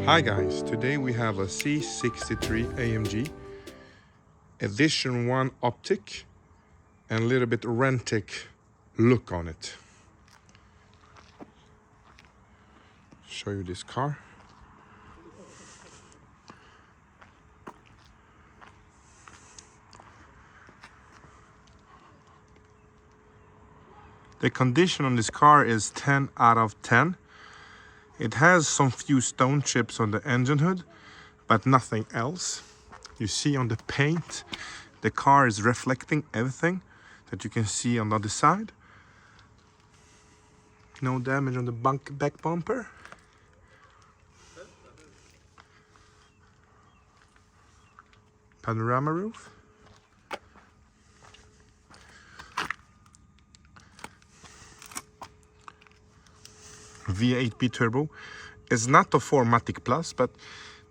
Hi guys, today we have a C63 AMG Edition-1 Optik and a little bit rentic look on it. Show you this car. The condition on this car is 10 out of 10. It has some few stone chips on the engine hood, but nothing else. You see on the paint, the car is reflecting everything that you can see on the other side. No damage on the back bumper. Panorama roof. V8 turbo. It's not a 4MATIC Plus, but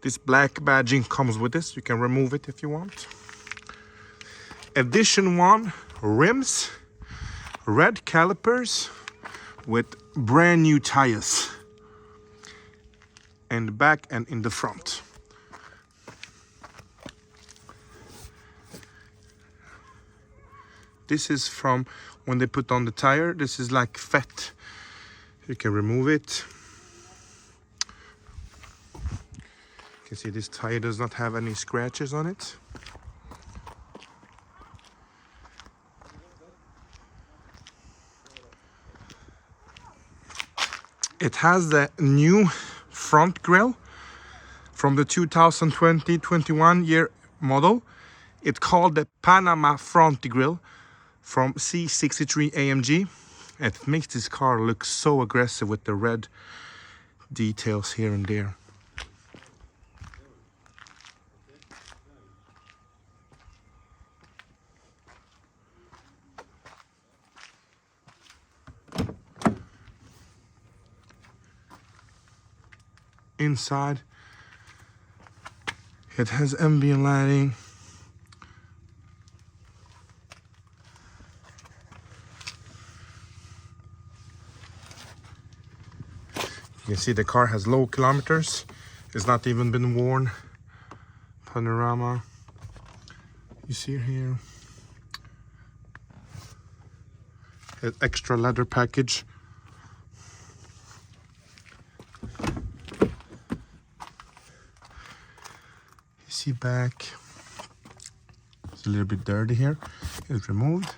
this black badging comes with this. You can remove it if you want. Edition-1 rims, red calipers with brand new tires in the back and in the front. This is from when they put on the tire. This is like fat. You can remove it. You can see this tire does not have any scratches on it. It has the new front grille from the 2020-21 year model. It's called the Panama front grille from C63 AMG. It makes this car look so aggressive with the red details here and there. Inside, it has ambient lighting. You can see the car has low kilometers. It's not even been worn. Panorama. You see here. An extra leather package. You see back. It's a little bit dirty here. It's removed.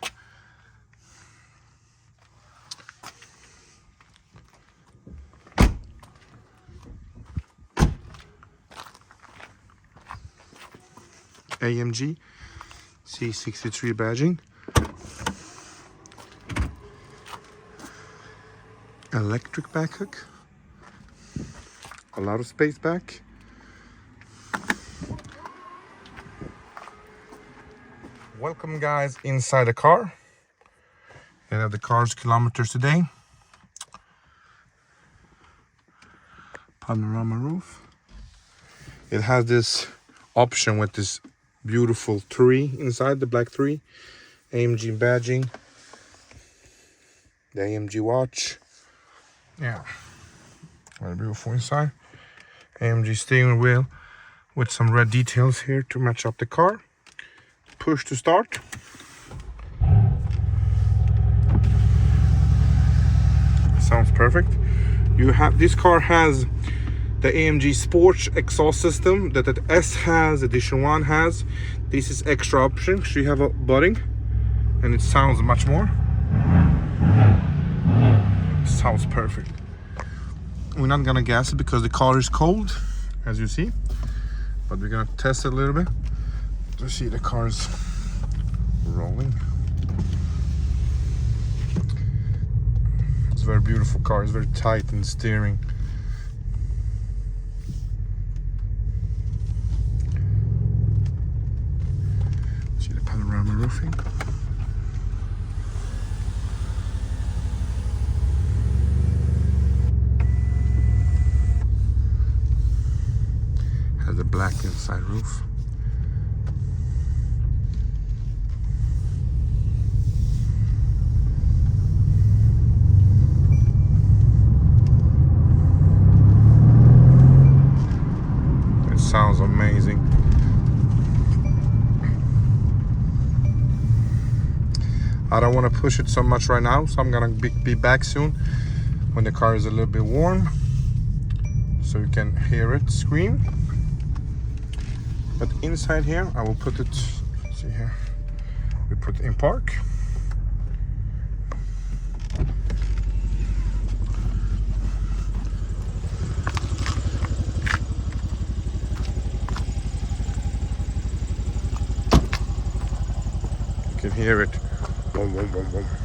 AMG C63 badging. Electric back hook. A lot of space back. Welcome guys inside the car. You have the car's kilometers today. Panorama roof. It has this option with this beautiful tree inside, the black tree. AMG badging. The AMG watch. Yeah. Very beautiful inside. AMG steering wheel with some red details here to match up the car. Push to start. Sounds perfect. You have this car has the AMG Sports exhaust system that the S has, Edition-1 has. This is extra option, so you have a budding and it sounds much more. Sounds perfect. We're not gonna gas it because the car is cold, as you see, but we're gonna test it a little bit to see the car's rolling. It's a very beautiful car. It's very tight in the steering. Roofing. Has a black inside roof. I don't want to push it so much right now, so I'm gonna be back soon when the car is a little bit warm, so you can hear it scream. But inside here, I will put it, see here, we put in park. You can hear it. Boom, boom, boom, boom.